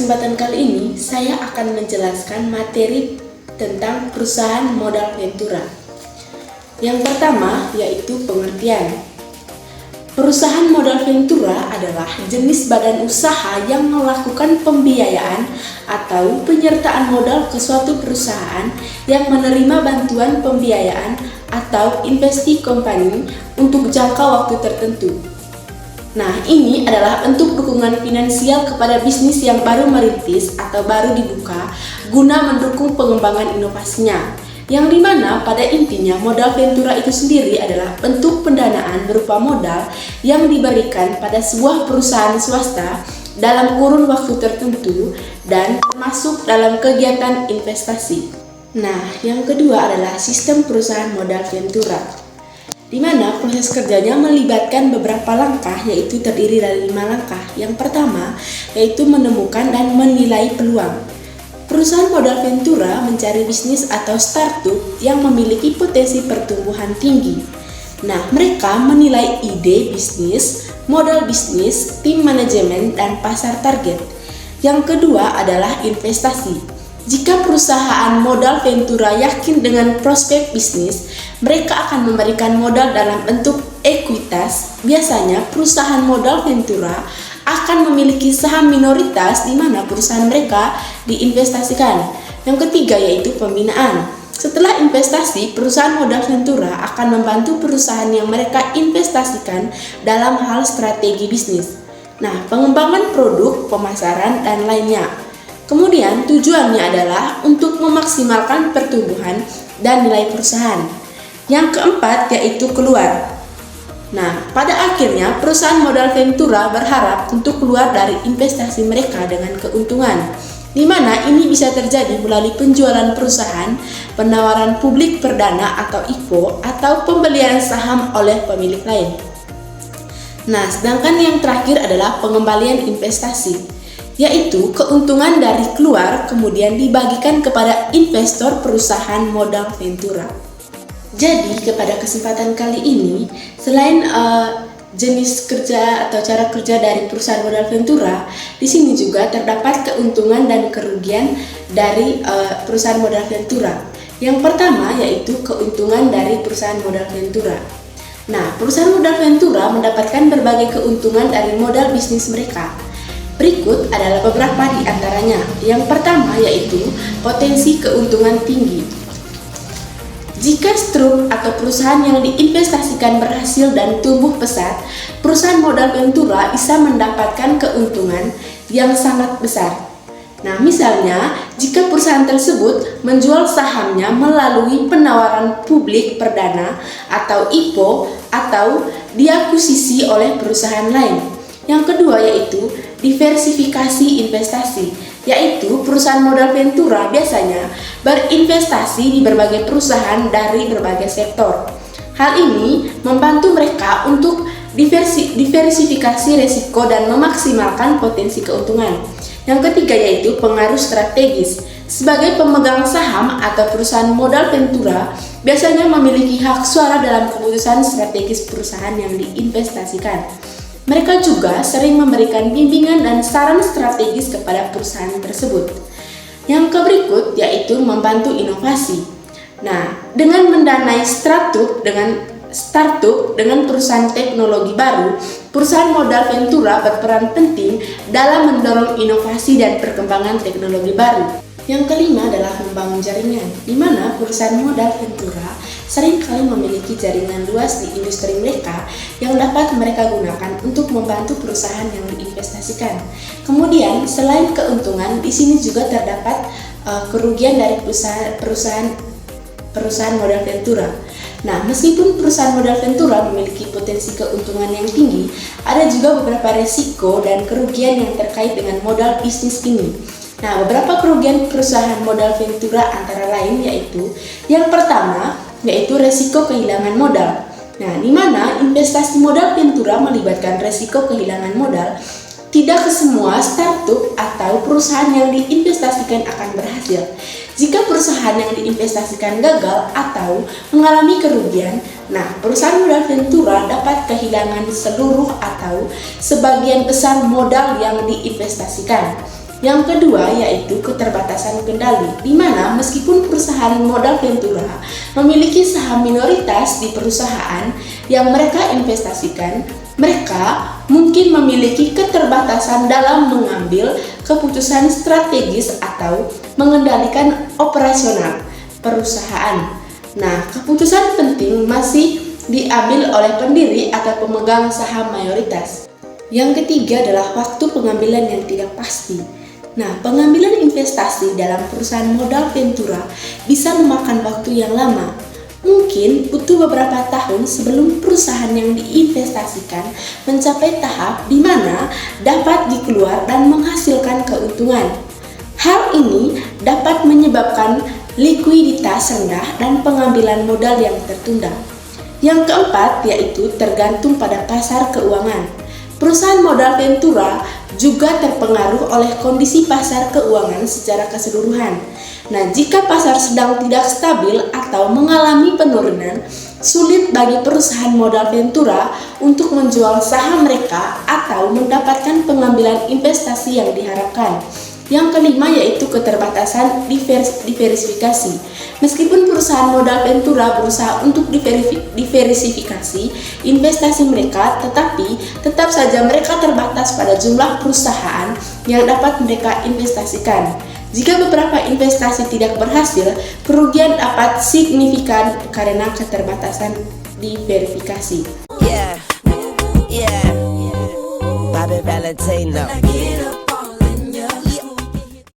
kesempatan kali ini, saya akan menjelaskan materi tentang perusahaan modal ventura. Yang pertama yaitu pengertian. Perusahaan modal ventura adalah jenis badan usaha yang melakukan pembiayaan atau penyertaan modal ke suatu perusahaan yang menerima bantuan pembiayaan atau investasi company untuk jangka waktu tertentu. Nah, ini adalah bentuk dukungan finansial kepada bisnis yang baru merintis atau baru dibuka guna mendukung pengembangan inovasinya, yang dimana pada intinya modal ventura itu sendiri adalah bentuk pendanaan berupa modal yang diberikan pada sebuah perusahaan swasta dalam kurun waktu tertentu dan termasuk dalam kegiatan investasi. Nah, yang kedua adalah sistem perusahaan modal ventura, di mana proses kerjanya melibatkan beberapa langkah, yaitu terdiri dari 5 langkah. Yang pertama yaitu menemukan dan menilai peluang. Perusahaan modal ventura mencari bisnis atau startup yang memiliki potensi pertumbuhan tinggi. Nah, mereka menilai ide bisnis, modal bisnis, tim manajemen, dan pasar target. Yang kedua adalah investasi. Jika perusahaan modal ventura yakin dengan prospek bisnis, mereka akan memberikan modal dalam bentuk ekuitas. Biasanya perusahaan modal ventura akan memiliki saham minoritas di mana perusahaan mereka diinvestasikan. Yang ketiga yaitu pembinaan. Setelah investasi, perusahaan modal ventura akan membantu perusahaan yang mereka investasikan dalam hal strategi bisnis. Nah, pengembangan produk, pemasaran, dan lainnya. Kemudian tujuannya adalah untuk memaksimalkan pertumbuhan dan nilai perusahaan. Yang keempat yaitu keluar. Nah, pada akhirnya perusahaan modal ventura berharap untuk keluar dari investasi mereka dengan keuntungan, di mana ini bisa terjadi melalui penjualan perusahaan, penawaran publik perdana atau IPO, atau pembelian saham oleh pemilik lain. Nah, sedangkan yang terakhir adalah pengembalian investasi, yaitu keuntungan dari keluar kemudian dibagikan kepada investor perusahaan modal ventura. Jadi pada kesempatan kali ini, selain jenis kerja atau cara kerja dari perusahaan modal ventura, di sini juga terdapat keuntungan dan kerugian dari perusahaan modal ventura. Yang pertama yaitu keuntungan dari perusahaan modal ventura. Nah, perusahaan modal ventura mendapatkan berbagai keuntungan dari modal bisnis mereka. Berikut adalah beberapa di antaranya. Yang pertama yaitu potensi keuntungan tinggi. Jika struktur atau perusahaan yang diinvestasikan berhasil dan tumbuh pesat, perusahaan modal ventura bisa mendapatkan keuntungan yang sangat besar. Nah, misalnya jika perusahaan tersebut menjual sahamnya melalui penawaran publik perdana atau IPO atau diakuisisi oleh perusahaan lain. Yang kedua yaitu diversifikasi investasi, yaitu perusahaan modal ventura biasanya berinvestasi di berbagai perusahaan dari berbagai sektor. Hal ini membantu mereka untuk diversifikasi risiko dan memaksimalkan potensi keuntungan. Yang ketiga yaitu pengaruh strategis. Sebagai pemegang saham atau perusahaan modal ventura biasanya memiliki hak suara dalam keputusan strategis perusahaan yang diinvestasikan. Mereka juga sering memberikan bimbingan dan saran strategis kepada perusahaan tersebut. Yang berikut yaitu membantu inovasi. Nah, dengan mendanai startup dengan perusahaan teknologi baru, perusahaan modal ventura berperan penting dalam mendorong inovasi dan perkembangan teknologi baru. Yang kelima adalah membangun jaringan, di mana perusahaan modal ventura seringkali memiliki jaringan luas di industri mereka yang dapat mereka gunakan untuk membantu perusahaan yang diinvestasikan. Kemudian, selain keuntungan, di sini juga terdapat kerugian dari perusahaan modal ventura. Nah, meskipun perusahaan modal ventura memiliki potensi keuntungan yang tinggi, ada juga beberapa risiko dan kerugian yang terkait dengan modal bisnis ini. Nah, beberapa kerugian perusahaan modal ventura antara lain yaitu yang pertama yaitu resiko kehilangan modal. Nah, di mana investasi modal ventura melibatkan resiko kehilangan modal. Tidak semua startup atau perusahaan yang diinvestasikan akan berhasil. Jika perusahaan yang diinvestasikan gagal atau mengalami kerugian, nah perusahaan modal ventura dapat kehilangan seluruh atau sebagian besar modal yang diinvestasikan. Yang kedua yaitu keterbatasan kendali, di mana meskipun perusahaan modal ventura memiliki saham minoritas di perusahaan yang mereka investasikan, mereka mungkin memiliki keterbatasan dalam mengambil keputusan strategis atau mengendalikan operasional perusahaan. Nah, keputusan penting masih diambil oleh pendiri atau pemegang saham mayoritas. Yang ketiga adalah waktu pengambilan yang tidak pasti. Nah, pengambilan investasi dalam perusahaan modal ventura bisa memakan waktu yang lama. Mungkin butuh beberapa tahun sebelum perusahaan yang diinvestasikan mencapai tahap di mana dapat dikeluar dan menghasilkan keuntungan. Hal ini dapat menyebabkan likuiditas rendah dan pengambilan modal yang tertunda. Yang keempat yaitu tergantung pada pasar keuangan. Perusahaan modal ventura juga terpengaruh oleh kondisi pasar keuangan secara keseluruhan. Nah, jika pasar sedang tidak stabil atau mengalami penurunan, sulit bagi perusahaan modal ventura untuk menjual saham mereka atau mendapatkan pengambilan investasi yang diharapkan. Yang kelima yaitu keterbatasan diversifikasi. Meskipun perusahaan modal ventura berusaha untuk diversifikasi investasi mereka, tetapi tetap saja mereka terbatas pada jumlah perusahaan yang dapat mereka investasikan. Jika beberapa investasi tidak berhasil, kerugian dapat signifikan karena keterbatasan diversifikasi. Yeah. Bobby Valentino.